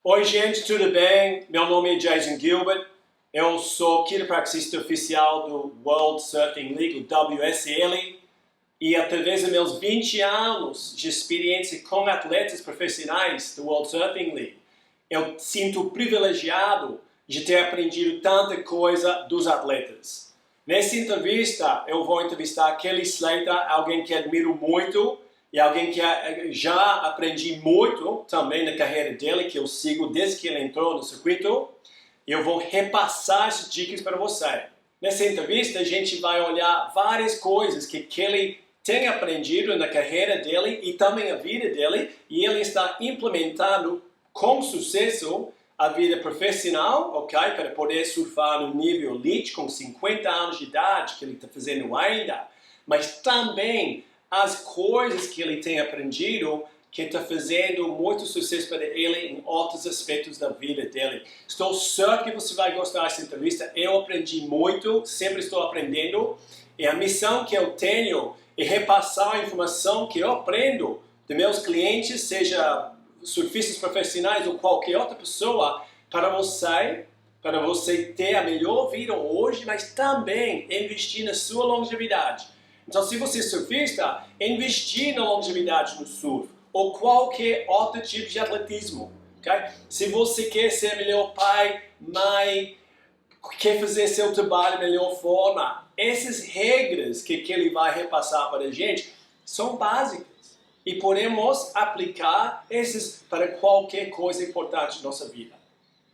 Oi gente, tudo bem? Meu nome é Jason Gilbert, eu sou quiropraxista oficial do World Surfing League, o WSL, e através dos meus 20 anos de experiência com atletas profissionais do World Surfing League, eu sinto privilegiado de ter aprendido tanta coisa dos atletas. Nessa entrevista, eu vou entrevistar Kelly Slater, alguém que admiro muito, e alguém que já aprendi muito também na carreira dele, que eu sigo desde que ele entrou no circuito. Eu vou repassar essas dicas para você. Nessa entrevista, a gente vai olhar várias coisas que Kelly tem aprendido na carreira dele e também a vida dele, e ele está implementando com sucesso a vida profissional, ok? Para poder surfar no nível elite com 50 anos de idade, que ele está fazendo ainda, mas também as coisas que ele tem aprendido que está fazendo muito sucesso para ele em outros aspectos da vida dele. Estou certo que você vai gostar dessa entrevista. Eu aprendi muito, sempre estou aprendendo. E a missão que eu tenho é repassar a informação que eu aprendo de meus clientes, seja surfistas profissionais ou qualquer outra pessoa, para você ter a melhor vida hoje, mas também investir na sua longevidade. Então, se você é surfista, investir na longevidade no surf ou qualquer outro tipo de atletismo. Okay? Se você quer ser melhor pai, mãe, quer fazer seu trabalho de melhor forma, essas regras que ele vai repassar para a gente são básicas e podemos aplicar essas para qualquer coisa importante na nossa vida.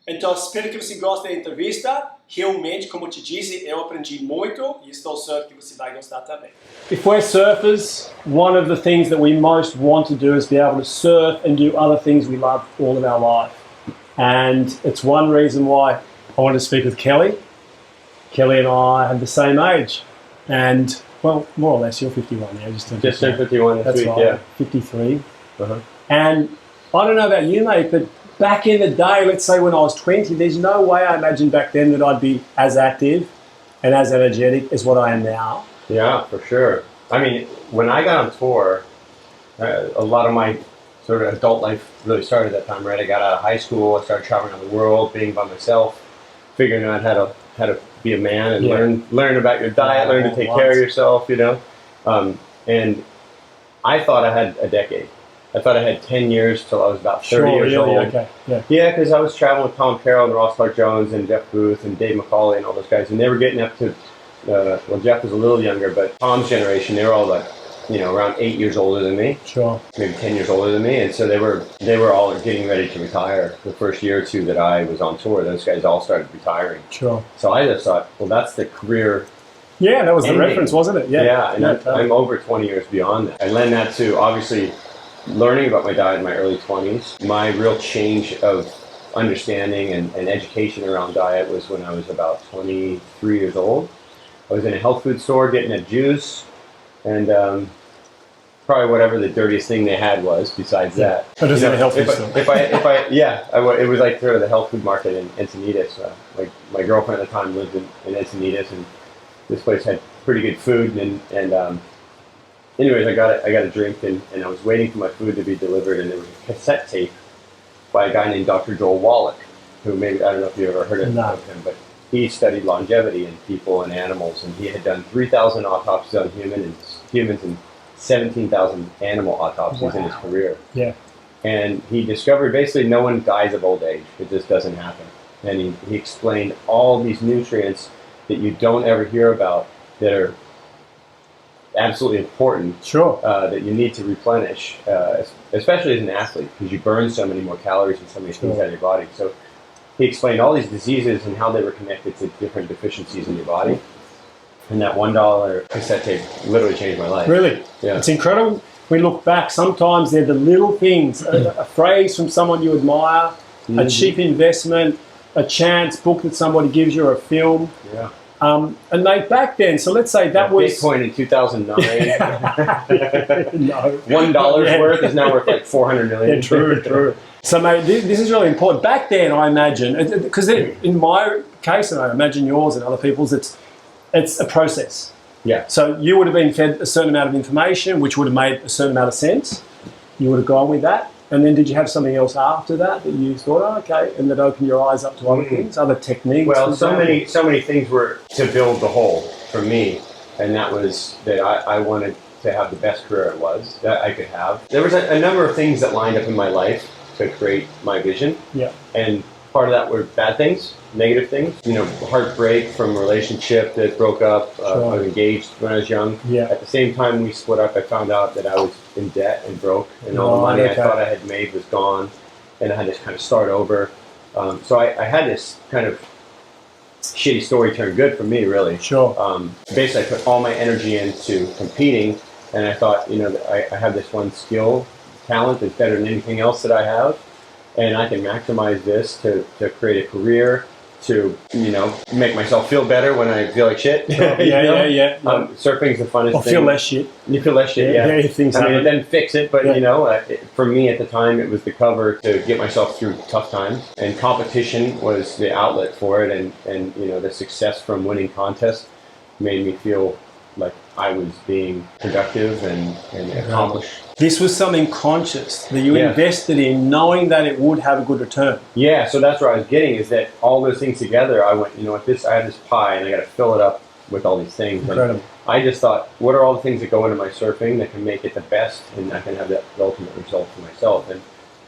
Então, espero que você goste da entrevista. Realmente, como eu te disse, eu aprendi muito e estou certo que você vai gostar também. If we're surfers, one of the things that we most want to do is be able to surf and do other things we love all of our life. And it's one reason why I wanted to speak with Kelly. Kelly and I have the same age. And, well, more or less, you're 51 now. Just turned 51 this week, right, yeah. 53. And I don't know about you, mate, but back in the day, let's say when I was 20, there's no way I imagined back then that I'd be as active and as energetic as what I am now. Yeah, for sure. I mean, when I got on tour, a lot of my sort of adult life really started at that time, right? I got out of high school, I started traveling around the world, being by myself, figuring out how to be a man and learn about your diet, learn to take care of yourself, you know. And I thought I had a decade. I thought I had 10 years till I was about 30 years old. Okay. Yeah, because I was traveling with Tom Carroll and Ross Clark-Jones and Jeff Booth and Dave McCauley and all those guys, and they were getting up to, well, Jeff was a little younger, but Tom's generation, they were all like, you know, around 8 years older than me. Sure. Maybe 10 years older than me, and so they were all getting ready to retire. The first year or two that I was on tour, those guys all started retiring. Sure. So I just thought, well, that's the career. Yeah, that was ending. the reference, wasn't it? Yeah, and I'm over 20 years beyond that. I lend that to, obviously, learning about my diet in my early 20s. My real change of understanding and education around diet was when I was about 23 years old. I was in a health food store getting a juice and probably whatever the dirtiest thing they had was besides that. But is it a health food store? It was like sort of the health food market in Encinitas. Like my girlfriend at the time lived in Encinitas, and this place had pretty good food and anyways, I got a drink and I was waiting for my food to be delivered, and there was a cassette tape by a guy named Dr. Joel Wallach, who maybe, I don't know if you ever heard of him, but he studied longevity in people and animals, and he had done 3,000 autopsies on humans and 17,000 animal autopsies in his career. Yeah. And he discovered basically no one dies of old age. It just doesn't happen. And he explained all these nutrients that you don't ever hear about that are absolutely important. Sure. That you need to replenish, especially as an athlete, because you burn so many more calories and so many things out of your body. So he explained all these diseases and how they were connected to different deficiencies in your body. And that $1 cassette tape literally changed my life. Really? Yeah. It's incredible. We look back, sometimes they're the little things, a phrase from someone you admire, a cheap investment, a chance book that somebody gives you, or a film. Yeah. And they back then, so let's say that was... Bitcoin in 2009. No. $1 worth is now worth like 400 million. Yeah, true. So, mate, this is really important. Back then, I imagine, because in my case, and I imagine yours and other people's, it's a process. Yeah. So you would have been fed a certain amount of information, which would have made a certain amount of sense. You would have gone with that. And then did you have something else after that you thought, oh, okay, and that opened your eyes up to other things, other techniques? Well, so many things were to build the whole for me, and that was that I wanted to have the best career it was that I could have. There was a number of things that lined up in my life to create my vision. Yeah. And part of that were bad things, negative things. You know, heartbreak from a relationship that broke up. I was engaged when I was young. Yeah. At the same time we split up, I found out that I was in debt and broke, and all the money I thought I had made was gone, and I had to kind of start over. So I had this kind of shitty story turn good for me, really. Sure. Basically, I put all my energy into competing, and I thought, you know, I have this one skill, talent that's better than anything else that I have, and I can maximize this to create a career, to, you know, make myself feel better when I feel like shit. Yeah. Surfing's the funnest thing. Feel less shit. You feel less shit, yeah. Things I mean, then fix it, but you know, for me at the time, it was the cover to get myself through tough times, and competition was the outlet for it, and you know, the success from winning contests made me feel like I was being productive and accomplished. This was something conscious that you invested in, knowing that it would have a good return. Yeah, so that's where I was getting, is that all those things together, I went, you know what, I have this pie and I got to fill it up with all these things. Incredible. And I just thought, what are all the things that go into my surfing that can make it the best, and I can have the ultimate result for myself? And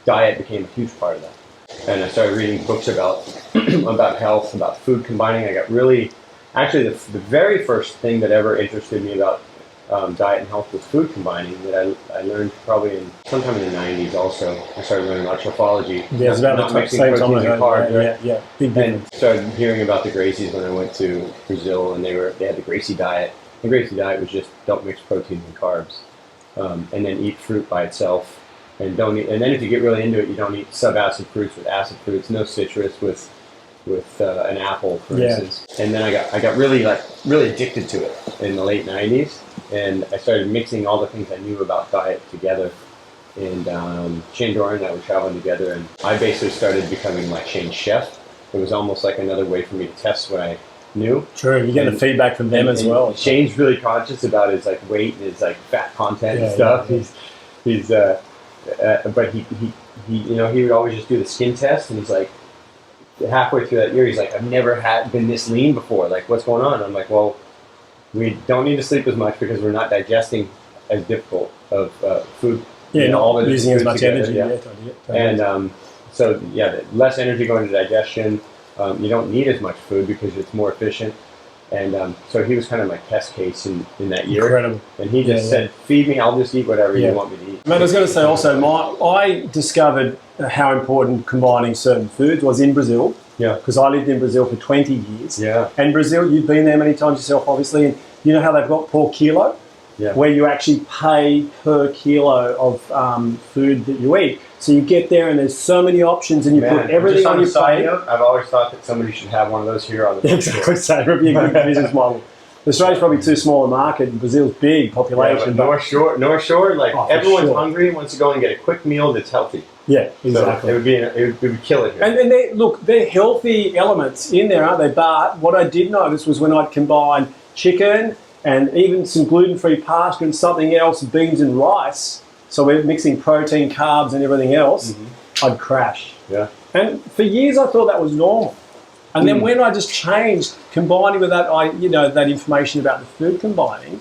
diet became a huge part of that. And I started reading books about about health, about food combining. I got really, actually the very first thing that ever interested me about diet and health was food combining, that I learned probably sometime in the 90s also. I started learning about trofology. Yeah, it's about the same time I heard. Carbs, yeah. Big difference. And started hearing about the Gracies when I went to Brazil, and they had the Gracie diet. The Gracie diet was just don't mix proteins and carbs, and then eat fruit by itself, and don't eat. And then if you get really into it, you don't eat subacid fruits with acid fruits, no citrus with an apple, for instance. And then I got really addicted to it in the late 90s, and I started mixing all the things I knew about diet together. And Shane Doran and I were traveling together, and I basically started becoming like Shane's chef. It was almost like another way for me to test what I knew. True, you get the feedback from them as well. Shane's really conscious about his like weight and his like fat content and stuff. Yeah. But he you know, he would always just do the skin test, and he's like, halfway through that year, he's like, I've never been this lean before. Like, what's going on? I'm like, well, we don't need to sleep as much because we're not digesting as difficult of food. Yeah, you know, all the using as much together, energy. Yeah. And so, less energy going to digestion. You don't need as much food because it's more efficient. And so he was kind of my test case in that year. Incredible. And he just said, feed me, I'll just eat whatever you want me to eat. I was going to say also, I discovered how important combining certain foods was in Brazil. Yeah. Because I lived in Brazil for 20 years. Yeah. And Brazil, you've been there many times yourself, obviously, and you know how they've got per kilo? Yeah. Where you actually pay per kilo of food that you eat. So you get there and there's so many options, and you put everything on your plate. I've always thought that somebody should have one of those here on the Exactly, so it would be a good business model. Australia's probably too small a market, and Brazil's big population. Yeah, North Shore, like everyone's hungry and wants to go and get a quick meal that's healthy. Yeah, exactly. So it would kill it here. And they're healthy elements in there, aren't they? But what I did notice was when I'd combine chicken and even some gluten-free pasta and something else, beans and rice, so we're mixing protein, carbs and everything else, I'd crash. Yeah. And for years I thought that was normal. And then when I just changed, combining with that, that information about the food combining,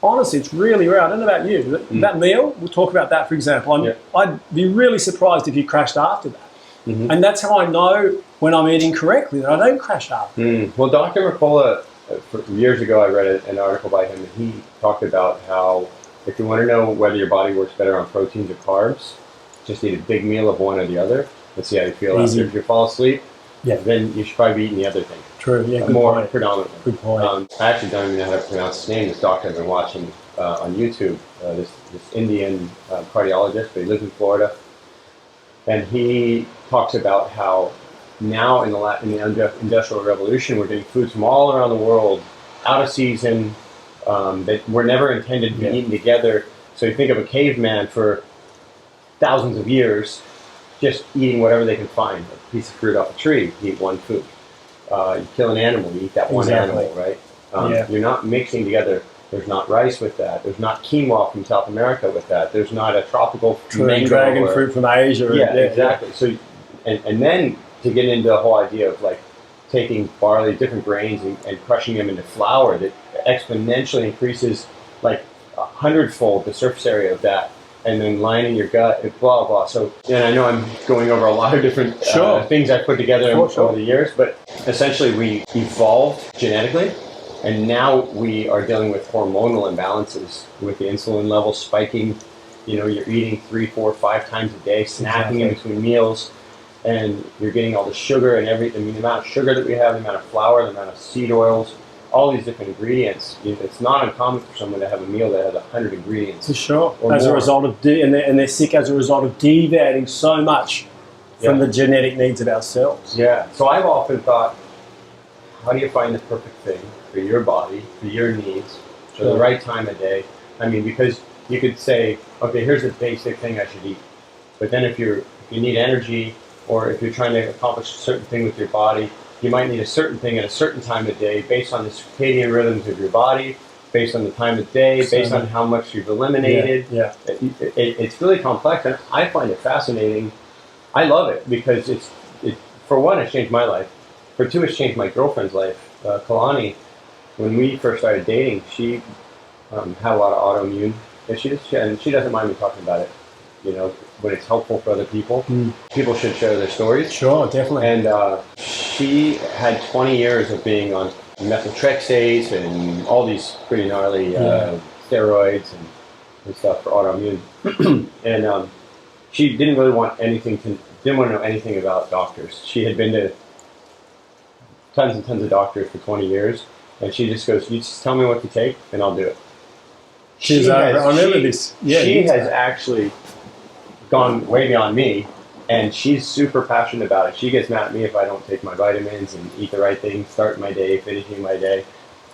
honestly, it's really rare. I don't know about you. That meal, we'll talk about that, for example. I'd be really surprised if you crashed after that. And that's how I know when I'm eating correctly, that I don't crash after. Well, Dr. Mercola, years ago, I read an article by him, and he talked about how if you want to know whether your body works better on proteins or carbs, just eat a big meal of one or the other. Let's see how you feel after. If you fall asleep, then you should probably be eating the other thing. True, yeah, more predominantly. Good point. I actually don't even know how to pronounce his name. This doctor I've been watching on YouTube, this Indian cardiologist, but he lives in Florida. And he talks about how now in the Industrial Revolution, we're getting foods from all around the world, out of season, that were never intended to be eaten together. So you think of a caveman for thousands of years, just eating whatever they can find. A piece of fruit off a tree, you eat one food. You kill an animal, you eat that one animal, right? You're not mixing together There's not rice with that. There's not quinoa from South America with that. There's not a tropical mango dragon fruit from Asia. Yeah, exactly. So, and then to get into the whole idea of like taking barley, different grains, and crushing them into flour that exponentially increases like 100-fold the surface area of that, and then lining your gut, and blah, blah. So, and I know I'm going over a lot of different things I put together over the years, but essentially we evolved genetically, and now we are dealing with hormonal imbalances with the insulin level spiking. You know, you're eating 3, 4, 5 times a day, snacking in between meals, and you're getting all the sugar and everything. I mean, the amount of sugar that we have, the amount of flour, the amount of seed oils, all these different ingredients. It's not uncommon for someone to have a meal that has 100 ingredients. For sure. As a result of, and they're sick as a result of deviating so much from the genetic needs of our cells. Yeah. So I've often thought, how do you find the perfect thing for your body, for your needs, for the right time of day? I mean, because you could say, okay, here's the basic thing I should eat. But then if you need energy, or if you're trying to accomplish a certain thing with your body, you might need a certain thing at a certain time of day based on the circadian rhythms of your body, based on the time of day, based on how much you've eliminated. Yeah. It's really complex, and I find it fascinating. I love it because it for one, it's changed my life. For two, it's changed my girlfriend's life. Kalani, when we first started dating, she had a lot of autoimmune issues, and she doesn't mind me talking about it. You know, when it's helpful for other people, people should share their stories. Sure, definitely. And she had 20 years of being on methotrexate and all these pretty gnarly steroids and stuff for autoimmune. And she didn't really want didn't want to know anything about doctors. She had been to tons and tons of doctors for 20 years, and she just goes, "You just tell me what to take, and I'll do it." I remember this. Yeah, she has actually gone way beyond me, and she's super passionate about it. She gets mad at me if I don't take my vitamins and eat the right thing, start my day, finishing my day.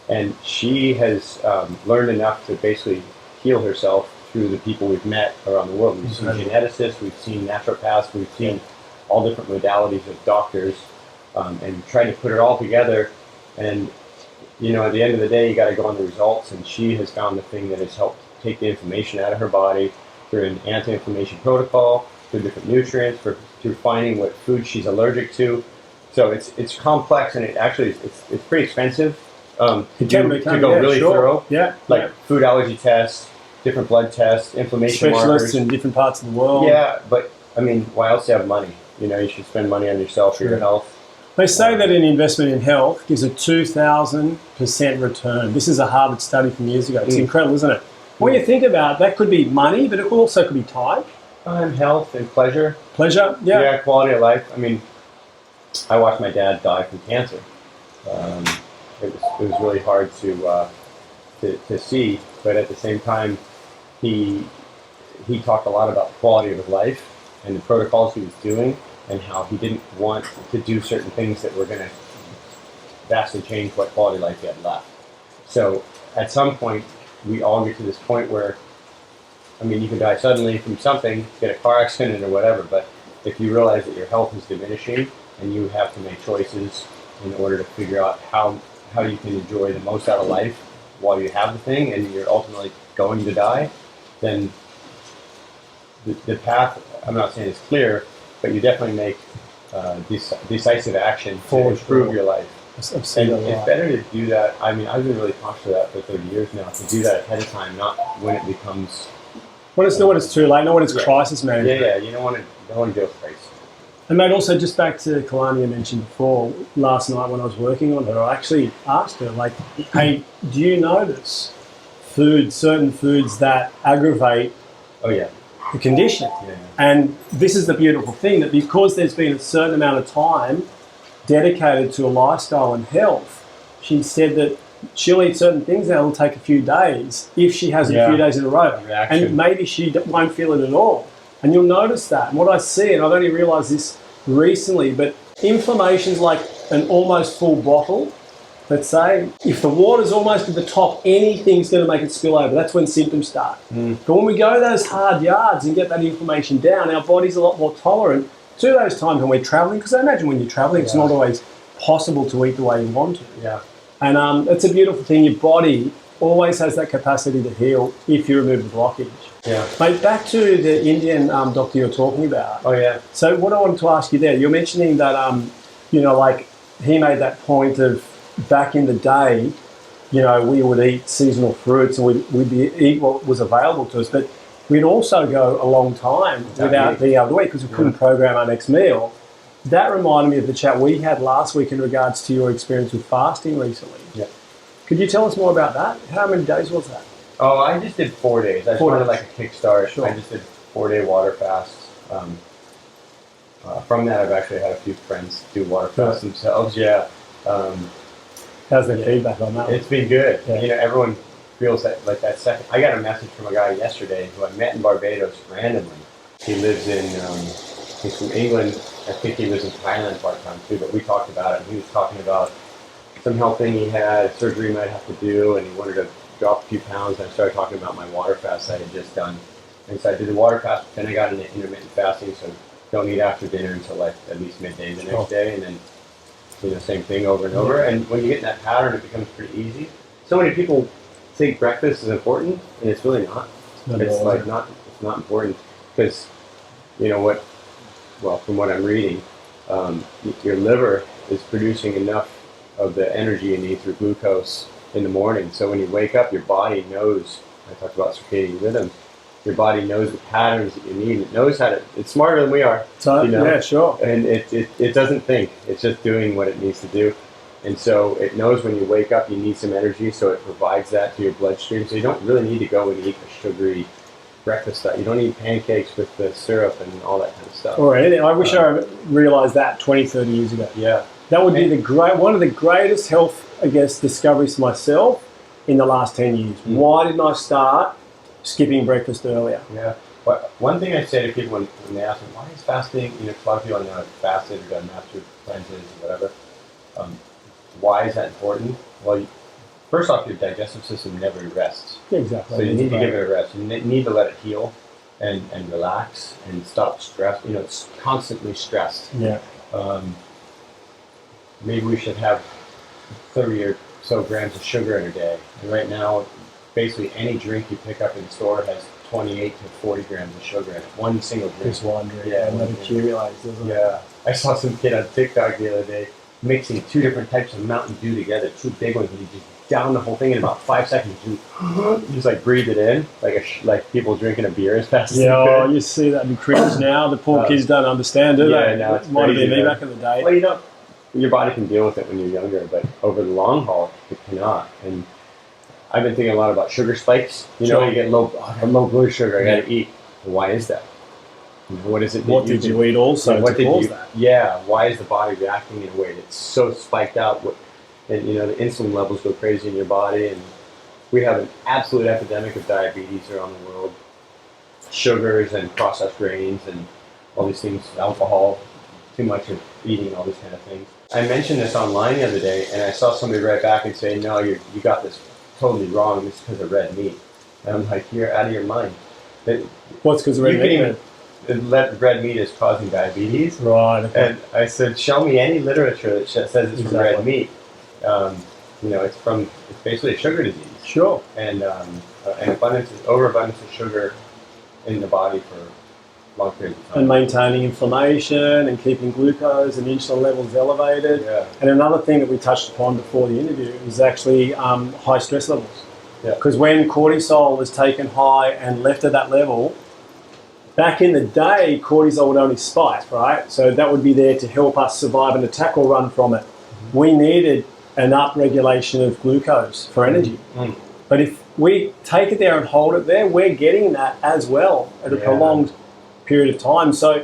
And she has learned enough to basically heal herself through the people we've met around the world. We've seen geneticists, we've seen naturopaths, we've seen all different modalities of doctors, and trying to put it all together. And, you know, at the end of the day, you got to go on the results, and she has found the thing that has helped take the inflammation out of her body through an anti-inflammation protocol, through different nutrients, through finding what food she's allergic to. So it's complex, and it's pretty expensive to go really thorough. Yeah, like food allergy tests, different blood tests, inflammation specialists markers in different parts of the world. Yeah, but I mean, why else do you have money? You know, you should spend money on yourself for your health. They say that an investment in health gives a 2,000% return. This is a Harvard study from years ago. It's incredible, isn't it? When you think about it, that could be money, but it also could be time. Health and pleasure. Pleasure, yeah. Yeah, quality of life. I mean, I watched my dad die from cancer. It was really hard to see, but at the same time, he talked a lot about the quality of his life and the protocols he was doing, and how he didn't want to do certain things that were going to vastly change what quality of life he had left. So at some point, we all get to this point where, I mean, you can die suddenly from something, get a car accident or whatever, but if you realize that your health is diminishing and you have to make choices in order to figure out how you can enjoy the most out of life while you have the thing and you're ultimately going to die, then the path, I'm not saying it's clear, but you definitely make decisive action to improve your life. And it's better to do that. I mean, I've been really conscious of that for 30 years now, to do that ahead of time, not when it becomes... When it's too late, not when it's crisis management. Yeah, you don't want to go crazy. And mate, also just back to Kalani I mentioned before, last night when I was working on her, I actually asked her, like, hey, do you notice certain foods that aggravate the condition? Yeah. And this is the beautiful thing, that because there's been a certain amount of time dedicated to a lifestyle and health, she said that she'll eat certain things that will take a few days if she has a few days in a row. And maybe she won't feel it at all. And you'll notice that. And what I see, and I've only realised this recently, but inflammation's like an almost full bottle. Let's say, if the water's almost at the top, anything's going to make it spill over. That's when symptoms start. But when we go those hard yards and get that inflammation down, our body's a lot more tolerant to those times when we're travelling. Because I imagine when you're travelling, it's not always possible to eat the way you want to. Yeah. And it's a beautiful thing. Your body always has that capacity to heal if you remove the blockage. Yeah. Mate, back to the Indian doctor you were talking about. Oh, yeah. So what I wanted to ask you there, you're mentioning that, like he made that point of back in the day, we would eat seasonal fruits and we'd eat what was available to us, but we'd also go a long time without being able to eat because we couldn't program our next meal. That reminded me of the chat we had last week in regards to your experience with fasting recently. Yeah. Could you tell us more about that? How many days was that? Oh, I just did 4 days. I just wanted like a kickstart. Sure. I just did 4-day water fasts. From that, I've actually had a few friends do water fasts themselves. Yeah. How's the feedback on that? It's been good. Yeah. Everyone feels that like that second. I got a message from a guy yesterday who I met in Barbados randomly. He lives in, he's from England. I think he lives in Thailand part-time too, but we talked about it. And he was talking about some health thing he had, surgery he might have to do, and he wanted to drop a few pounds. And I started talking about my water fast I had just done. And so I did the water fast, then I got into intermittent fasting, so don't eat after dinner until like at least midday the next day, and then same thing over and over. And when you get in that pattern, it becomes pretty easy. So many people think breakfast is important, and it's really not. It's not important because from what I'm reading, your liver is producing enough of the energy you need through glucose in the morning. So when you wake up, your body knows. I talked about circadian rhythms. Your body knows the patterns that you need. It knows how to. It's smarter than we are. Yeah, sure. And it doesn't think. It's just doing what it needs to do. And so it knows when you wake up, you need some energy. So it provides that to your bloodstream. So you don't really need to go and eat a sugary breakfast stuff. You don't eat pancakes with the syrup and all that kind of stuff. Or anything. I wish I realised that 20, 30 years ago. Yeah. That would be one of the greatest health, discoveries for myself in the last 10 years. Why didn't I start skipping breakfast earlier? Yeah. But one thing I say to people when they ask me, why is fasting, a lot of people know I've fasted or done master cleanses or whatever. Why is that important? Well, first off, your digestive system never rests. Yeah, exactly. So you need to give it a rest. You need to let it heal and relax and stop stress. It's constantly stressed. Yeah. Maybe we should have 30 or so grams of sugar in a day. And right now, basically any drink you pick up in the store has 28 to 40 grams of sugar in it. One single drink. Just one drink. Yeah. And that accumulates, doesn't it? Yeah. I saw some kid on TikTok the other day mixing 2 different types of Mountain Dew together, 2 big ones, and he just downed the whole thing in about 5 seconds. He just like breathed it in, like people drinking a beer as fast as they could. You see that in cringe now. The poor kids don't understand, do they? Yeah, no, it's might have been crazy, me back in the day. Well, your body can deal with it when you're younger, but over the long haul, it cannot. And I've been thinking a lot about sugar spikes. You get low blood sugar. I got to eat. Why is that? What is it? What did you eat also to cause that? Yeah. Why is the body reacting in a way that's so spiked out? And the insulin levels go crazy in your body, and we have an absolute epidemic of diabetes around the world. Sugars and processed grains and all these things, alcohol, too much of eating, all these kind of things. I mentioned this online the other day, and I saw somebody write back and say, "No, you got this totally wrong. It's because of red meat." And I'm like, "You're out of your mind." What's because of red meat? Red meat is causing diabetes. Right. Okay. And I said, "Show me any literature that says it's from red meat." It's basically a sugar disease. Sure. And overabundance of sugar in the body for long periods of time. And maintaining inflammation and keeping glucose and insulin levels elevated. Yeah. And another thing that we touched upon before the interview is actually high stress levels. Yeah. Because when cortisol was taken high and left at that level, back in the day, cortisol would only spike, right? So that would be there to help us survive an attack or run from it. Mm-hmm. We needed an upregulation of glucose for energy. Mm. But if we take it there and hold it there, we're getting that as well at a prolonged period of time. So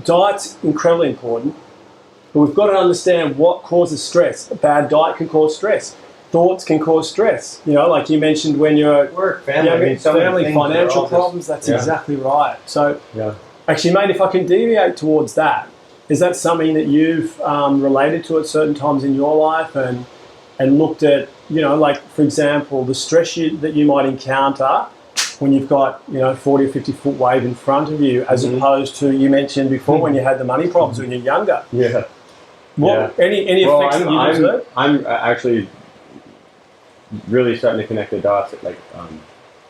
diet's incredibly important, but we've got to understand what causes stress. A bad diet can cause stress. Thoughts can cause stress. Like you mentioned when you're at work, family, financial problems, that's exactly right. So actually, mate, if I can deviate towards that, is that something that you've related to at certain times in your life and looked at, like, for example, the stress that you might encounter when you've got, 40 or 50 foot wave in front of you, as opposed to, you mentioned before, when you had the money problems when you're younger. Yeah. Any effects that you've observed? I'm actually really starting to connect the dots. That, like,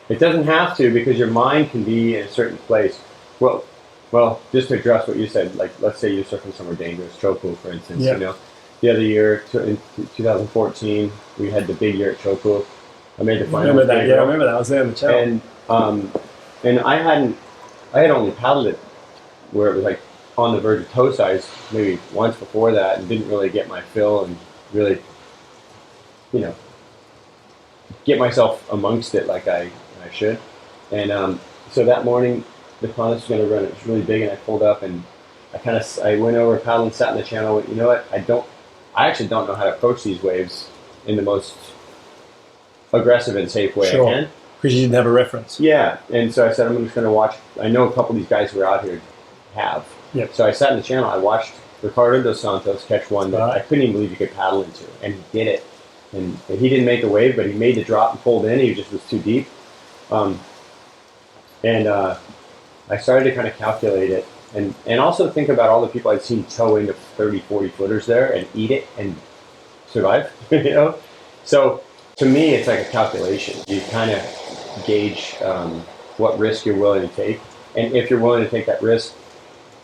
it doesn't have to, because your mind can be in a certain place. Well, just to address what you said, like, let's say you're surfing somewhere dangerous, Chopu, for instance. Yeah. You know, the other year in 2014, we had the big year at Chopu. I made the final. Remember that? Yeah, I remember that. I was there on the channel. And I had only paddled it where it was like on the verge of toe size maybe once before that, and didn't really get my fill and really, you know, get myself amongst it like I should. And so that morning, the contest was going to run. It was really big, and I pulled up, and I went over, paddled, and sat in the channel. Went, you know what? I actually don't know how to approach these waves in the most aggressive and safe way I can. Because you didn't have a reference. Yeah, and so I said, I'm just going to watch. I know a couple of these guys who are out here have. Yep. So I sat in the channel. I watched Ricardo dos Santos catch one that I couldn't even believe he could paddle into, and he did it. And he didn't make the wave, but he made the drop and pulled in. He just was too deep. I started to kind of calculate it, and also think about all the people I'd seen tow into 30, 40 footers there and eat it and survive. You know, so to me, it's like a calculation. You kind of gauge what risk you're willing to take, and if you're willing to take that risk,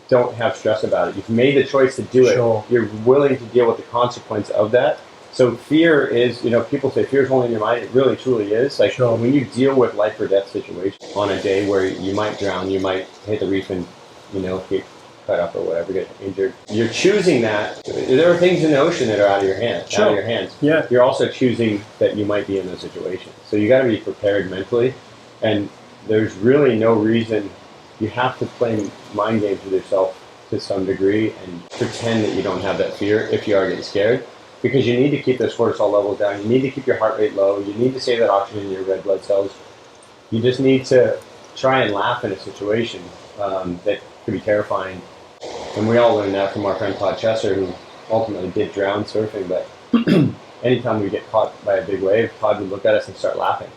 don't have stress about it. You've made the choice to do it. You're willing to deal with the consequence of that. So fear is, you know, people say fear is only in your mind. It really, truly is. Like when you deal with life or death situations on a day where you might drown, you might hit the reef and, you know, get cut up or whatever, get injured. You're choosing that. There are things in the ocean that are out of your hands. Out of your hands. Yeah. You're also choosing that you might be in those situations. So you got to be prepared mentally, and there's really no reason. You have to play mind games with yourself to some degree and pretend that you don't have that fear if you are getting scared. Because you need to keep those cortisol levels down. You need to keep your heart rate low. You need to save that oxygen in your red blood cells. You just need to try and laugh in a situation that could be terrifying. And we all learned that from our friend Todd Chesser, who ultimately did drown surfing. But anytime we get caught by a big wave, Todd would look at us and start laughing.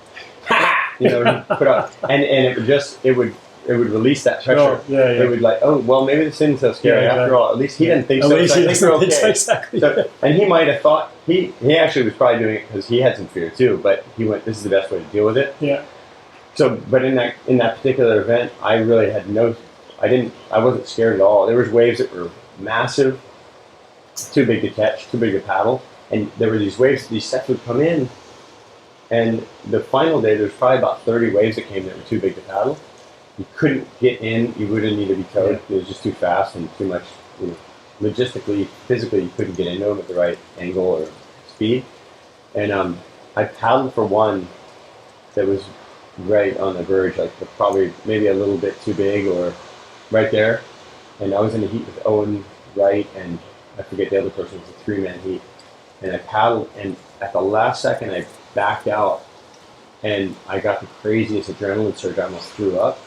You know, put up, and it would release that pressure. It would like, oh, well, maybe this isn't so scary after all. At least he didn't think so. At least he doesn't think so, exactly. So, and he might have thought, he actually was probably doing it because he had some fear too, but he went, this is the best way to deal with it. Yeah. So, but in that particular event, I really had I wasn't scared at all. There was waves that were massive, too big to catch, too big to paddle. And there were these waves, these sets would come in, and the final day, there was probably about 30 waves that came that were too big to paddle. You couldn't get in. You wouldn't need to be towed. It was just too fast and too much. You know, logistically, physically, you couldn't get into them at the right angle or speed. And I paddled for one that was right on the verge, like probably maybe a little bit too big or right there. And I was in a heat with Owen Wright and I forget the other person. It was a 3-man heat. And I paddled, and at the last second, I backed out, and I got the craziest adrenaline surge. I almost threw up.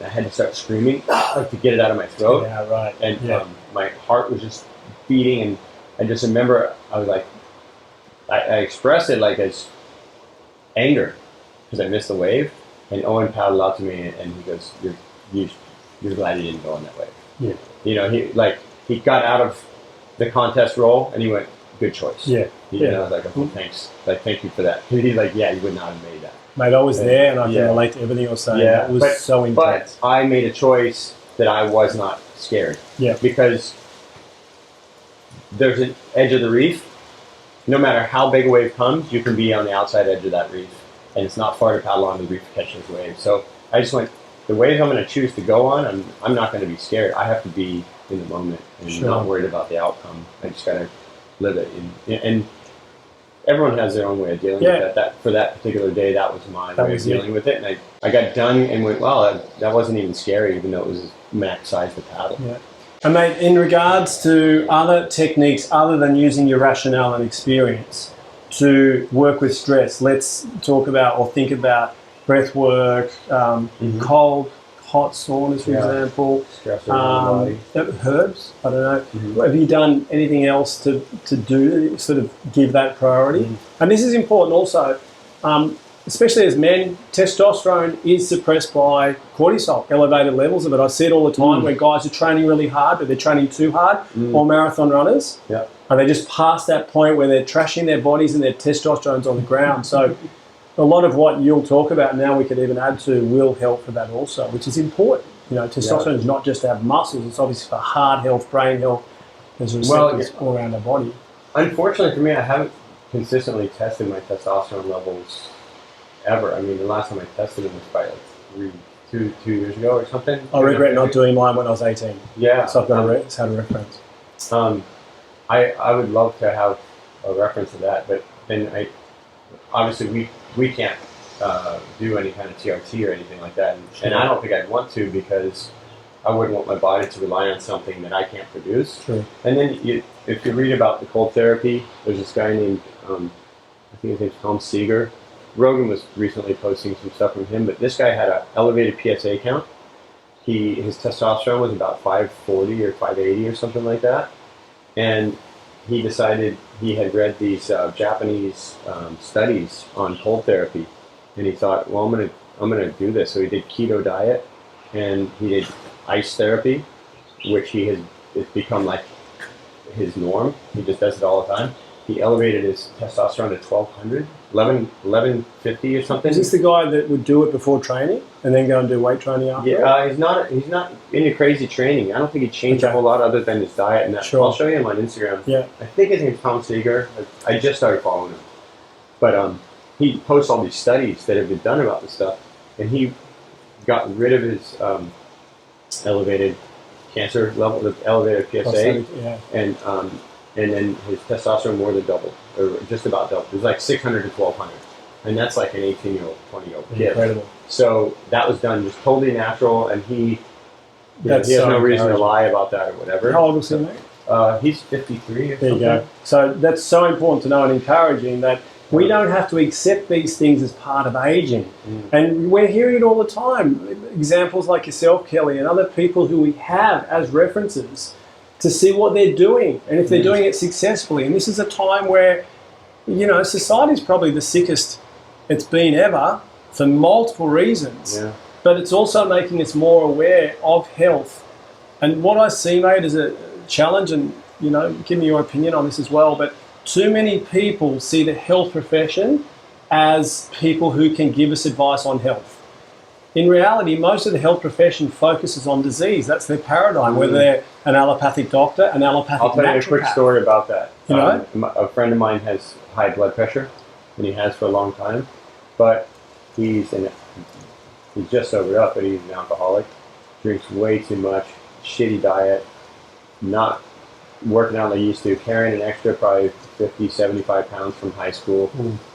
I had to start screaming to get it out of my throat. Yeah, right. And my heart was just beating, and I just remember I was like, I expressed it like as anger because I missed the wave. And Owen paddled out to me, and he goes, "You're glad you didn't go on that wave." Yeah. You know, he got out of the contest role, and he went, "Good choice." Yeah. And I was like, "Oh, thanks. Like, thank you for that." He's like, "Yeah, you would not have made that." Mate, I was there, and I can relate to everything you're saying. Yeah, it was so intense. But I made a choice that I was not scared. Yeah. Because there's an edge of the reef. No matter how big a wave comes, you can be on the outside edge of that reef. And it's not far to paddle onto the reef to catch those waves. So I just went, the waves I'm going to choose to go on, I'm not going to be scared. I have to be in the moment and not worried about the outcome. I just got to live it. And everyone has their own way of dealing with that. For that particular day, that was my way of dealing with it. And I got done and went, wow, that wasn't even scary, even though it was max size to paddle. Yeah. And mate, in regards to other techniques other than using your rationale and experience to work with stress, let's talk about or think about breath work, cold, hot saunas, for example. Herbs, I don't know. Have you done anything else to do, sort of give that priority? And this is important also. especially as men, testosterone is suppressed by cortisol, elevated levels of it. I see it all the time where guys are training really hard, but they're training too hard, or marathon runners. Yeah. And they're just past that point where they're trashing their bodies and their testosterone's on the ground. So a lot of what you'll talk about now, we could even add to, will help for that also, which is important. You know, testosterone is not just to have muscles, it's obviously for heart health, brain health, there's receptors all around our body. Unfortunately for me, I haven't consistently tested my testosterone levels ever. I mean, the last time I tested them was probably like two years ago or something. I regret not doing mine when I was 18. Yeah. So I've got a reference. I would love to have a reference to that, but then obviously we can't do any kind of TRT or anything like that, and I don't think I'd want to, because I wouldn't want my body to rely on something that I can't produce. True. And then if you read about the cold therapy, there's this guy named I think his name's Tom Seeger. Rogan was recently posting some stuff from him, but this guy had an elevated PSA count. His testosterone was about 540 or 580 or something like that, and he decided he had read these Japanese studies on cold therapy, and he thought, well, I'm gonna do this. So he did keto diet, and he did ice therapy, which it's become like his norm. He just does it all the time. He elevated his testosterone to 1200, 1150 or something. Is this the guy that would do it before training and then go and do weight training after? Yeah, he's not into crazy training. I don't think he changed a whole lot other than his diet and that. Sure. I'll show you him on Instagram. Yeah. I think his name's Tom Seeger. I just started following him. But he posts all these studies that have been done about this stuff, and he got rid of his elevated cancer level, the elevated PSA, and then his testosterone more than doubled, or just about doubled. It was like 600 to 1200, and that's like an 18-year-old, 20-year-old kid. Incredible. So that was done just totally natural, and he has no reason to lie about that or whatever. How old was he, mate? He's 53 or there something. You go. So that's so important to know and encouraging that we don't have to accept these things as part of aging. And we're hearing it all the time. Examples like yourself, Kelly, and other people who we have as references to see what they're doing and if they're doing it successfully. And this is a time where, you know, society's probably the sickest it's been ever for multiple reasons. Yeah. But it's also making us more aware of health. And what I see, mate, is a challenge, and, you know, give me your opinion on this as well, but too many people see the health profession as people who can give us advice on health. In reality, most of the health profession focuses on disease. That's their paradigm, whether they're an allopathic doctor, an allopathic naturopath. I'll tell you a quick story about that. You know? A friend of mine has high blood pressure, and he has for a long time, but he's just sobered up, but he's an alcoholic, drinks way too much, shitty diet, not working out like he used to, carrying an extra probably 50, 75 pounds from high school,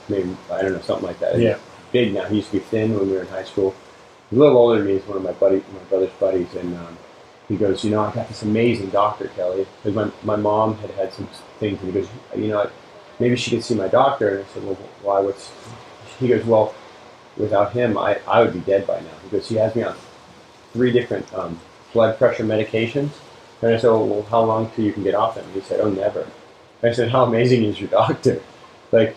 maybe, I don't know, something like that. Yeah. Big now. He used to be thin when we were in high school. He's a little older than me. He's one of my brother's buddies, and he goes, you know, I got this amazing doctor, Kelly, because my mom had some things, and he goes, you know, maybe she could see my doctor. And I said, well, why? He goes, well, without him, I would be dead by now. He goes, he has me on 3 different blood pressure medications. And I said, well, how long till you can get off them? And he said, oh, never. I said, how amazing is your doctor? Like,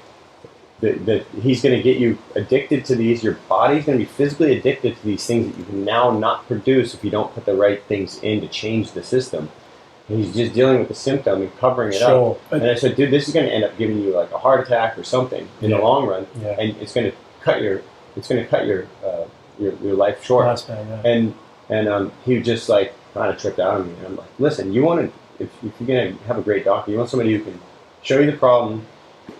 that he's going to get you addicted to these. Your body's going to be physically addicted to these things that you can now not produce if you don't put the right things in to change the system. And he's just dealing with the symptom and covering it up. And I said, dude, this is going to end up giving you like a heart attack or something in the long run, and it's going to cut your life short. And he just like kind of tripped out on me. And I'm like, listen, you want to, if you're going to have a great doctor, you want somebody who can show you the problem,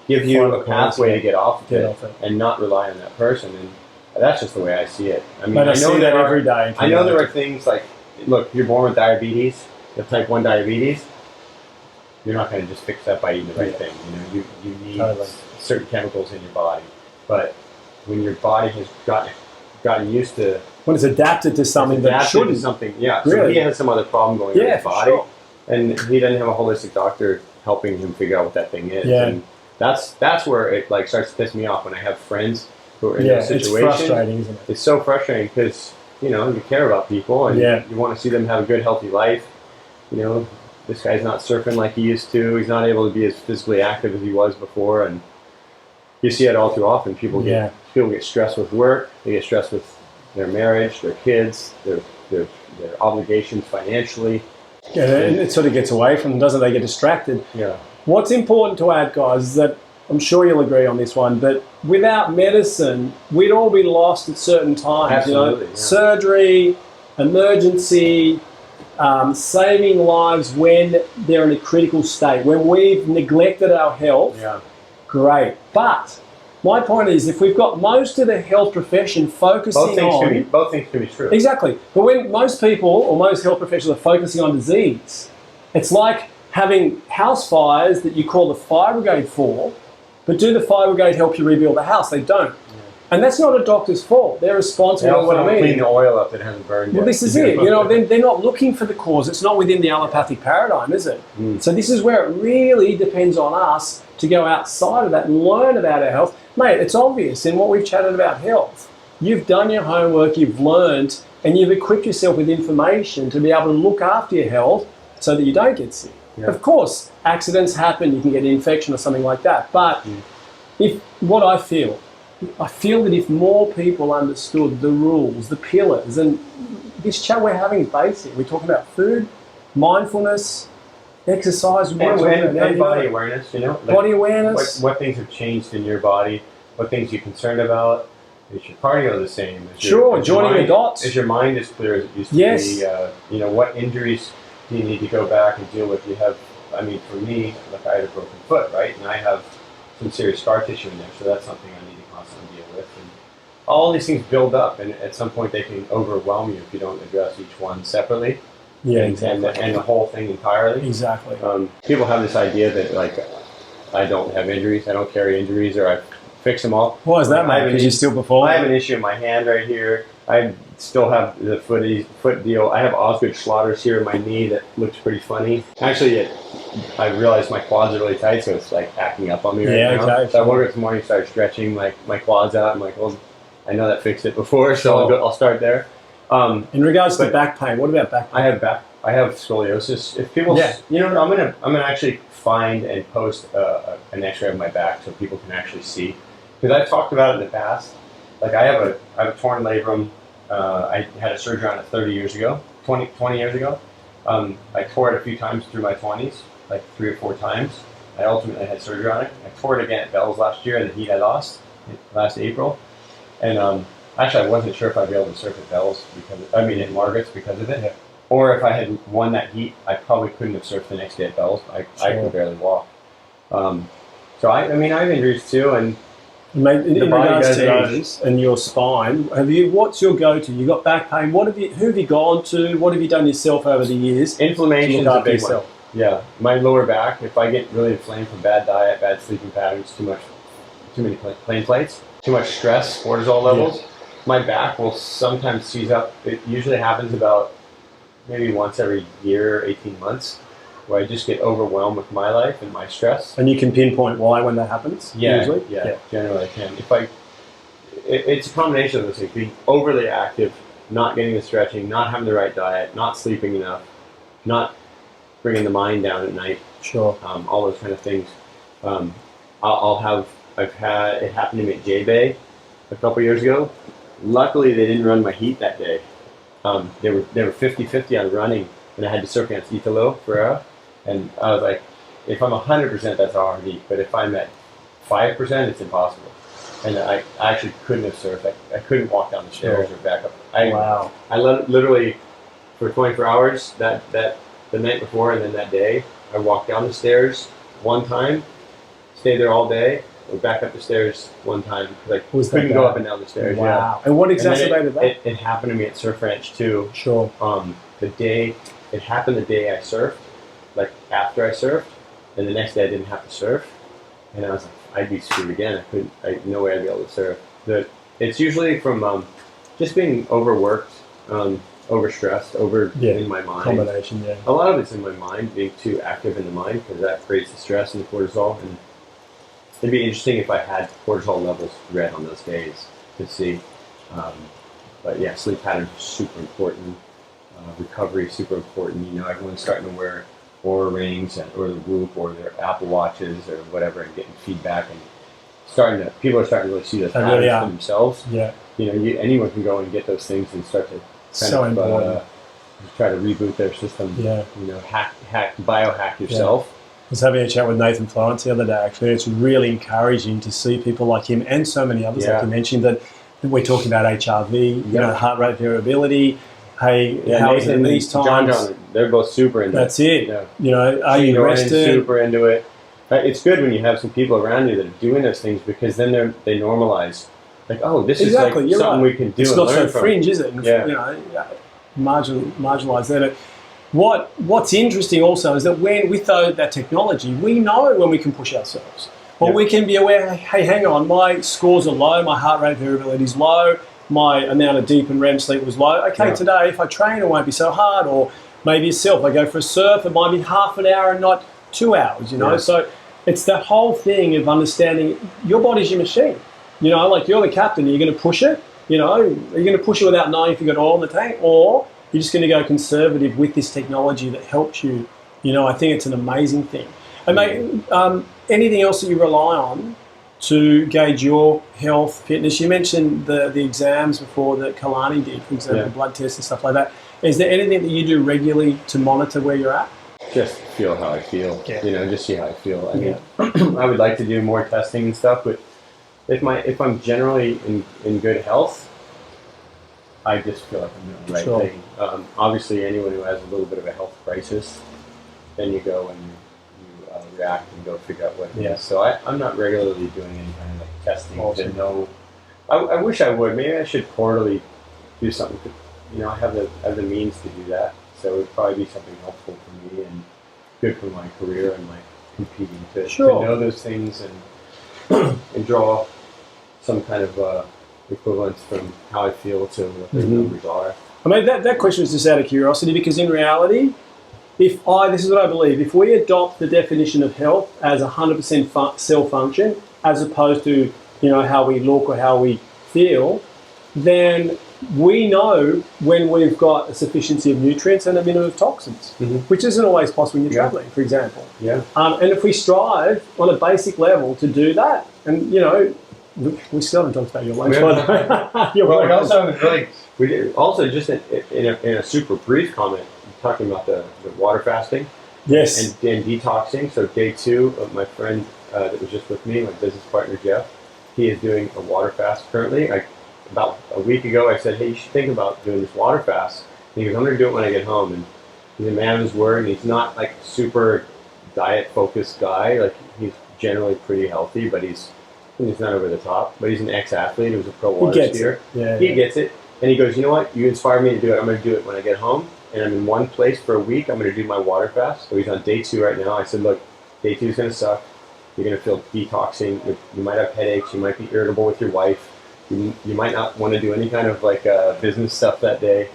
give you a pathway to get off of it, and not rely on that person. And that's just the way I see it. I mean, I know that every day. I know there are things like, look, you're born with diabetes, the type 1 diabetes. You're not going to just fix that by eating the right thing. You know, you need certain chemicals in your body. But when your body has gotten used to, when it's adapted to something that shouldn't, so he has some other problem going on in his body, and he doesn't have a holistic doctor helping him figure out what that thing is. And that's where it like starts to piss me off when I have friends who are in this situation. It's frustrating, isn't it? It's so frustrating because, you know, you care about people and you want to see them have a good, healthy life. You know, this guy's not surfing like he used to. He's not able to be as physically active as he was before, and you see it all too often. People get stressed with work. They get stressed with their marriage, their kids, their obligations financially. Yeah, and it sort of gets away from them, doesn't it? They get distracted. Yeah. What's important to add, guys, is that I'm sure you'll agree on this one, but without medicine, we'd all be lost at certain times. Absolutely, you know, surgery, emergency, saving lives when they're in a critical state, when we've neglected our health. Yeah. Great, but my point is, if we've got most of the health profession focusing both things can be true. Exactly. But when most people or most health professionals are focusing on disease, it's like having house fires that you call the fire brigade for, but do the fire brigade help you rebuild the house? They don't. Yeah. And that's not a doctor's fault. They're responsible for what I mean. Clean the oil up that hasn't burned yet. Well, this is it. You know, they're not looking for the cause. It's not within the allopathic paradigm, is it? So this is where it really depends on us to go outside of that and learn about our health. Mate, it's obvious in what we've chatted about health. You've done your homework, you've learned, and you've equipped yourself with information to be able to look after your health so that you don't get sick. Yeah. Of course, accidents happen, you can get an infection or something like that. But I feel that if more people understood the rules, the pillars, and this chat we're having is basic. We're talking about food, mindfulness, exercise, and body awareness, you know? Like body awareness. What things have changed in your body, what things you're concerned about. Is your cardio the same? Joining the dots. Is your mind as clear as it used to be? You know, what injuries do you need to go back and deal with? You have, I mean, for me, like I had a broken foot, right? And I have some serious scar tissue in there, so that's something I need to constantly deal with. And all these things build up, and at some point they can overwhelm you if you don't address each one separately. Yeah, exactly. And the whole thing entirely. Exactly. People have this idea that, like, I don't have injuries, I don't carry injuries, or I fix them all. Why is that, mate? Because you still perform? I have an issue in my hand right here. I still have the foot deal. I have Osgood Schlatter's here in my knee that looks pretty funny. Actually, I realized my quads are really tight, so it's like acting up on me right now. Okay. So I woke up this morning, started stretching my quads out. I'm like, well, I know that fixed it before, so I'll start there. In regards to back pain, what about back pain? I have scoliosis. If people, you know, I'm gonna actually find and post an X-ray of my back so people can actually see, because I've talked about it in the past. Like I have a torn labrum. I had a surgery on it 20 years ago. I tore it a few times through my 20s, like 3 or 4 times. I ultimately had surgery on it. I tore it again at Bell's last year, the heat I lost last April, and actually I wasn't sure if I'd be able to surf at Bell's in Margaret's because of it. Or if I had won that heat, I probably couldn't have surfed the next day at Bell's. I could barely walk. So I have injuries too, and mate, in regards to those and your spine, what's your go-to? You got back pain. Who have you gone to? What have you done yourself over the years? Inflammation is a big one. Yeah, my lower back. If I get really inflamed from bad diet, bad sleeping patterns, too many plain plates, too much stress, cortisol levels, my back will sometimes seize up. It usually happens about maybe once every year, 18 months, where I just get overwhelmed with my life and my stress. And you can pinpoint why when that happens? Usually? Yeah, generally I can. It's a combination of those things, being overly active, not getting the stretching, not having the right diet, not sleeping enough, not bringing the mind down at night. Sure. All those kind of things. I've had it happen to me at J-Bay a couple years ago. Luckily, they didn't run my heat that day. They were 50-50 on running, and I had to surf against Italo Ferreira. And I was like, if I'm 100%, that's a hard heat. But if I'm at 5%, it's impossible. And I actually couldn't have surfed. I couldn't walk down the stairs or back up. Wow. I literally, for 24 hours, the night before and then that day, I walked down the stairs one time, stayed there all day, or back up the stairs one time. Like, couldn't go up and down the stairs. Wow. Yeah. And what exacerbated that? It happened to me at Surf Ranch too. Sure. It happened the day I surfed, like after I surfed, and the next day I didn't have to surf, and I was like, I'd be screwed again. No way I'd be able to surf. It's usually from just being overworked, overstressed, in my mind. Combination, yeah. A lot of it's in my mind, being too active in the mind, because that creates the stress and the cortisol. And it'd be interesting if I had cortisol levels read on those days to see. But yeah, sleep patterns are super important. Recovery is super important. You know, everyone's starting to wear Oura rings or the Whoop or their Apple Watches or whatever, and getting feedback and people are starting to really see those They patterns really for are. themselves. Yeah. You know, anyone can go and get those things and start to So important. try to reboot their system. Yeah. You know, biohack yourself. I was having a chat with Nathan Florence the other day, actually. It's really encouraging to see people like him and so many others, like you mentioned, that we're talking about HRV, you know, heart rate variability. Hey, how is it in these times? John, they're both super into That's it. it. You know, are you rested? Super into it. It's good when you have some people around you that are doing those things, because then they normalize. Like, oh, this is like something we can do. It's and not learn so from. fringe, is it? And, you know, marginalised there. What's interesting also is that with that technology, we know when we can push ourselves. Or we can be aware, hey, hang on, my scores are low, my heart rate variability is low, my amount of deep and REM sleep was low. Okay, today if I train, it won't be so hard. Or maybe yourself, I go for a surf, it might be half an hour and not 2 hours, you know. So it's that whole thing of understanding your body's your machine. You know, like you're the captain, you're going to push it, you know, are you going to push it without knowing if you've got oil in the tank, or you're just going to go conservative with this technology that helps you. You know, I think it's an amazing thing. And mate, anything else that you rely on to gauge your health, fitness? You mentioned the exams before that Kalani did, for example, blood tests and stuff like that. Is there anything that you do regularly to monitor where you're at? Just feel how I feel, you know, just see how I feel. I mean, I would like to do more testing and stuff, but if I'm generally in good health, I just feel like I'm doing the right thing. Obviously, anyone who has a little bit of a health crisis, then you go and you react and go figure out what it is. So I'm not regularly doing any kind of like testing to know. I wish I would. Maybe I should quarterly do something. You know, I have the means to do that, so it would probably be something helpful for me and good for my career and my competing to know those things and draw some kind of equivalence from how I feel to what the numbers are. I mean, that question was just out of curiosity, because in reality, this is what I believe, if we adopt the definition of health as 100% cell function, as opposed to, you know, how we look or how we feel, then we know when we've got a sufficiency of nutrients and a minimum of toxins, which isn't always possible when you're traveling, for example. And if we strive on a basic level to do that, and, you know, we still haven't talked about your lunch, by the way. We also just in a super brief comment, talking about the water fasting and detoxing. So day 2 of my friend that was just with me, my business partner Jeff, he is doing a water fast currently. About a week ago, I said, hey, you should think about doing this water fast. And he goes, I'm going to do it when I get home. And he's a man of his word, and he's not like a super diet-focused guy. Like, he's generally pretty healthy, but he's not over the top. But he's an ex-athlete. He was a pro water skier. He gets it. And he goes, you know what? You inspired me to do it. I'm going to do it when I get home. And I'm in one place for a week. I'm going to do my water fast. So he's on day 2 right now. I said, look, day 2 is going to suck. You're going to feel detoxing. You might have headaches. You might be irritable with your wife. You might not want to do any kind of like business stuff that day.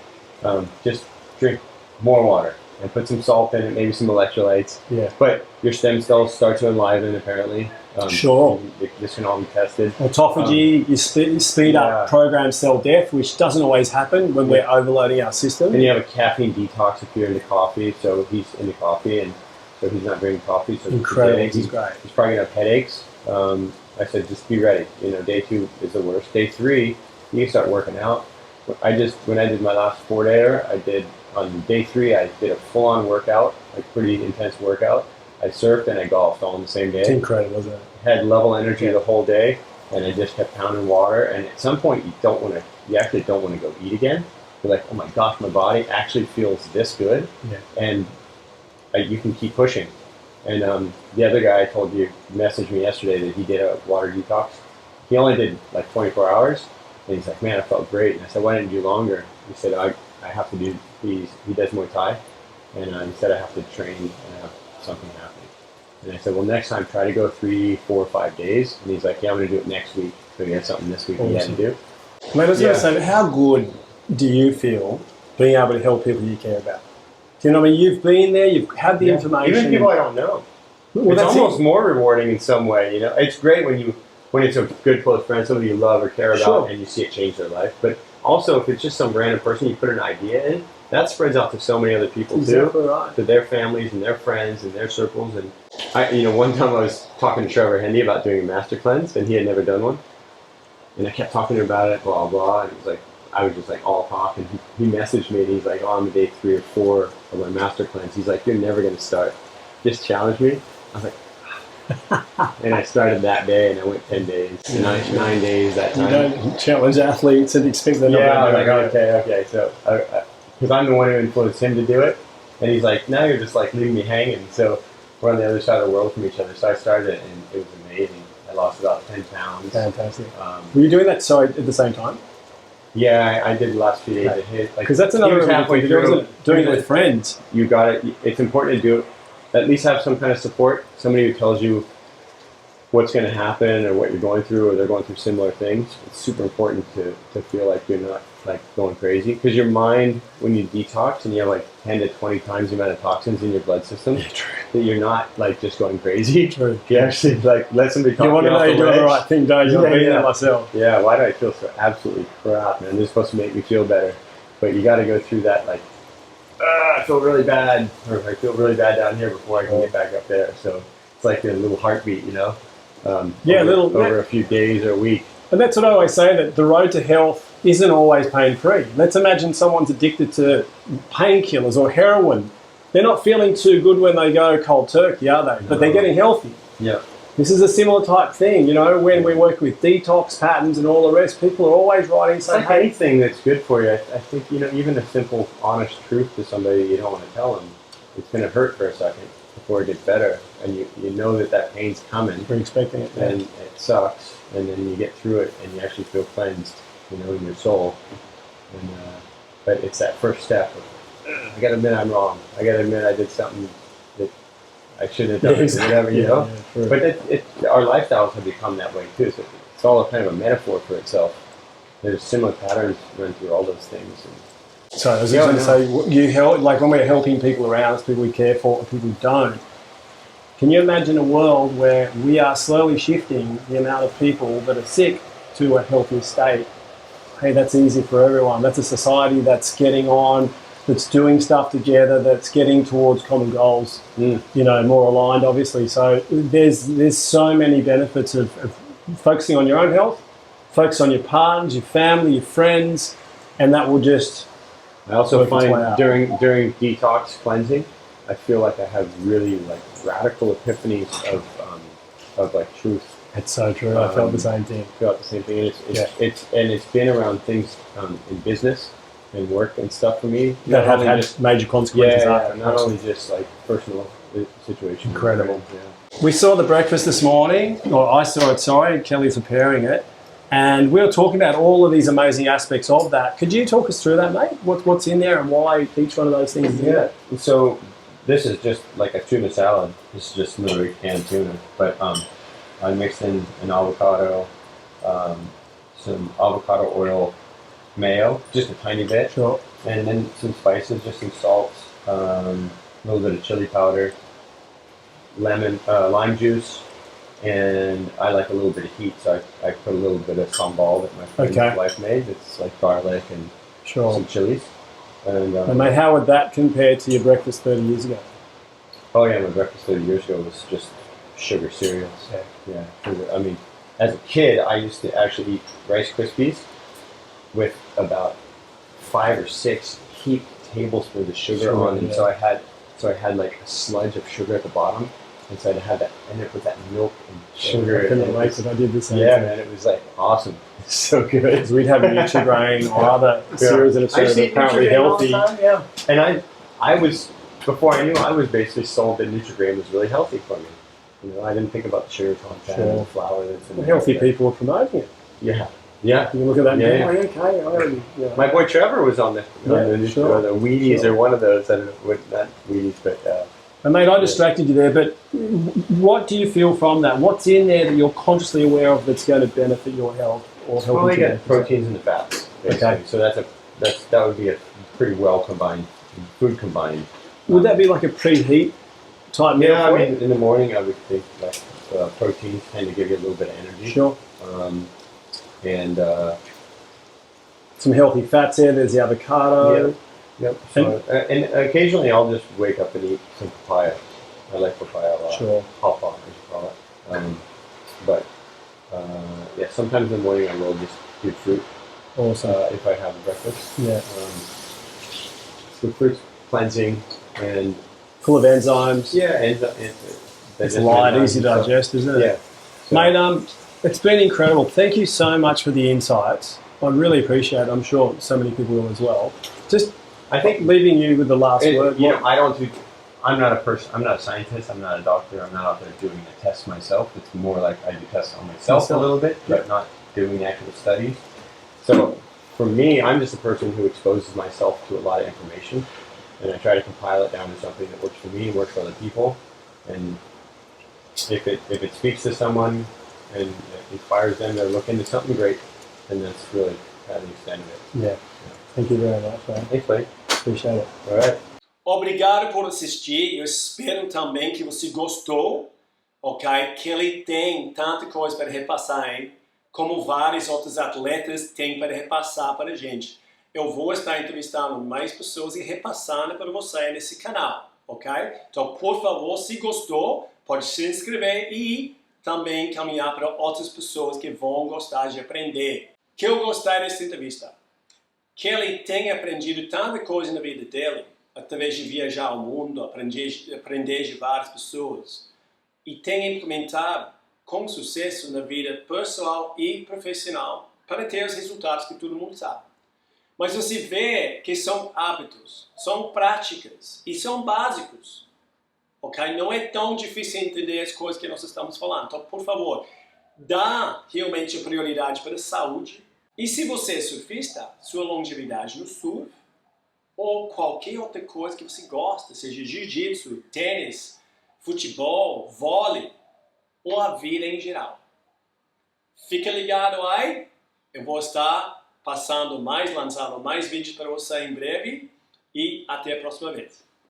Just drink more water and put some salt in it, maybe some electrolytes. But your stem cells start to enliven, apparently. This can all be tested. Autophagy, you speed up programmed cell death, which doesn't always happen when we're overloading our system. And you have a caffeine detox if you're into coffee. So he's into coffee, and so he's not drinking coffee. So incredible. He's great. He's probably going to have headaches. I said, just be ready. You know, day 2 is the worst. Day 3, you can start working out. When I did my last 4-dayer, on day 3, I did a full-on workout, like pretty intense workout. I surfed and I golfed all in the same day. It's incredible, isn't it? Had level energy the whole day, and I just kept pounding water. And at some point, you actually don't want to go eat again. You're like, oh my gosh, my body actually feels this good, and you can keep pushing. And the other guy I told you messaged me yesterday that he did a water detox. He only did like 24 hours, and he's like, man, I felt great. And I said, why didn't you do longer? He said, I have to do. He does Muay Thai, and he said I have to train and have something happening. And I said, well, next time try to go 3, 4, 5 days. And he's like, yeah, I'm going to do it next week. So he had something this week he had to do. Mate, I was going to say, how good do you feel being able to help people you care about? Do you know what I mean? You've been there, you've had the information. Even people I don't know. Well, it's almost more rewarding in some way. You know, it's great when it's a good close friend, somebody you love or care about, and you see it change their life. But also, if it's just some random person you put an idea in, that spreads out to so many other people too, to their families and their friends and their circles. And one time I was talking to Trevor Hendy about doing a master cleanse, and he had never done one. And I kept talking to him about it, blah, blah, and it was like, I was just like all talk, and he messaged me, and he's like, oh, I'm on day 3 or 4 of my master cleanse. He's like, you're never going to start. Just challenge me. I was like, and I started that day, and I went 10 days, 9 days that time. You don't challenge athletes and expect them not to do it. I was like, okay. So, because I'm the one who influenced him to do it, and he's like, now you're just like leaving me hanging. So we're on the other side of the world from each other. So I started it, and it was amazing. I lost about 10 pounds. Fantastic. Were you doing that at the same time? Yeah, I did the last few days. Because that's another halfway through, isn't it? Doing it with friends. You got it. It's important to do it. At least have some kind of support. Somebody who tells you what's going to happen or what you're going through, or they're going through similar things. It's super important to feel like you're not like going crazy, because your mind, when you detox and you have like 10 to 20 times the amount of toxins in your blood system, that you're not like just going crazy. True. You actually like let somebody talk you want to know you're doing the right thing, don't you? I've been there myself. Yeah, why do I feel so absolutely crap, man? This is supposed to make me feel better, but you got to go through that like, I feel really bad, or I feel really bad down here before I can get back up there. So it's like a little heartbeat, over a few days or a week. And that's what I always say, that the road to health isn't always pain-free. Let's imagine someone's addicted to painkillers or heroin. They're not feeling too good when they go cold turkey, are they? But they're getting healthy. Yeah. This is a similar type thing, when we work with detox patterns and all the rest, people are always writing saying, like anything that's good for you. I think, even a simple, honest truth to somebody you don't want to tell them, it's going to hurt for a second before it gets better. And you know that pain's coming. We're expecting it. And it sucks. And then you get through it and you actually feel cleansed, in your soul. And but it's that first step of, I got to admit I'm wrong. I got to admit I did something that I shouldn't have done, exactly. whatever, But our lifestyles have become that way too. So it's all a kind of a metaphor for itself. There's similar patterns run through all those things. So I was going to say, you help, like when we're helping people around us, people we care for, and people who don't. Can you imagine a world where we are slowly shifting the amount of people that are sick to a healthy state? Hey, that's easy for everyone. That's a society that's getting on, that's doing stuff together, that's getting towards common goals, more aligned, obviously. So there's so many benefits of focusing on your own health, focus on your partners, your family, your friends, and that will just... I also find during detox cleansing, I feel like I have really like radical epiphanies of like truth. It's so true. I felt the same thing. Felt the same thing. It's been around things in business and work and stuff for me that have had major consequences. Not only just like personal situations. Incredible. Yeah. We saw the breakfast this morning, or I saw it. Sorry, Kelly's preparing it. And we were talking about all of these amazing aspects of that. Could you talk us through that, mate? What's in there and why each one of those things is in there? So this is just like a tuna salad. This is just literally canned tuna. But I mixed in an avocado, some avocado oil, mayo, just a tiny bit. Sure. And then some spices, just some salt, a little bit of chili powder, lime juice. And I like a little bit of heat, so I put a little bit of sambal that my friend's wife made. It's like garlic and some chilies. And mate, how would that compare to your breakfast 30 years ago? Oh yeah, my breakfast 30 years ago was just sugar cereals. Yeah. I mean, as a kid, I used to actually eat Rice Krispies with about 5 or 6 heaped tablespoons of sugar on them. So I had like a sludge of sugar at the bottom. And so I had that, end up with that milk and sugar. I couldn't relate because I did the same thing. Man, it was like awesome. It's so good. Because we'd have Nutrigrain or other cereals that are apparently healthy. And I was, before I knew, I was basically sold that Nutrigrain was really healthy for me. I didn't think about the sugar content and the flour that's in it. Healthy people are promoting it. Yeah. You look at that and okay. My boy Trevor was on the Wheaties or one of those. I don't know what, not Wheaties, but... And mate, I distracted you there, but what do you feel from that? What's in there that you're consciously aware of that's going to benefit your health or help you? Well, you get proteins and the fats. Basically. Okay. So that would be a pretty well combined food combined. Would that be like a preheat type meal? Yeah, I mean, in the morning I would think like proteins tend to give you a little bit of energy. Sure. And some healthy fats there. There's the avocado. Yep. So, and occasionally I'll just wake up and eat some papaya. I like papaya a lot. Sure. Pawpaw, as you call it. But yeah, sometimes in the morning I will just do fruit. Awesome. If I have breakfast. Yeah. The fruit's cleansing and Full of enzymes. yeah, It's light, easy to digest, isn't it? Yeah. So, Mate, it's been incredible. Thank you so much for the insights. I really appreciate it. I'm sure so many people will as well. Just, I think, leaving you with the last word. You know, I'm not a person. I'm not a scientist. I'm not a doctor. I'm not out there doing a test myself. It's more like I do tests on myself a little bit, but not doing actual studies. So for me, I'm just a person who exposes myself to a lot of information, and I try to compile it down to something that works for me and works for other people. And if it speaks to someone and it inspires them to look into something great, then that's really kind of the extent of it. Yeah. Thank you very much, man. Thanks, buddy. Appreciate it. All right. Obrigado por assistir. Eu espero também que você gostou. Ok? Kelly tem tanta coisa para repassar, hein? Como vários outros atletas têm para repassar para a gente. Eu vou estar entrevistando mais pessoas e repassando para você nesse canal, ok? Então, por favor, se gostou, pode se inscrever e também caminhar para outras pessoas que vão gostar de aprender. Que eu gostei dessa entrevista. Kelly tem aprendido tanta coisa na vida dele, através de viajar ao mundo, aprender de várias pessoas, e tem implementado com sucesso na vida pessoal e profissional para ter os resultados que todo mundo sabe. Mas você vê que são hábitos, são práticas e são básicos. Ok? Não é tão difícil entender as coisas que nós estamos falando. Então, por favor, dá realmente a prioridade para a saúde. E se você é surfista, sua longevidade no surf, ou qualquer outra coisa que você gosta, seja jiu-jitsu, tênis, futebol, vôlei, ou a vida em geral. Fica ligado aí, eu vou estar lançando mais vídeos para você em breve e até a próxima vez.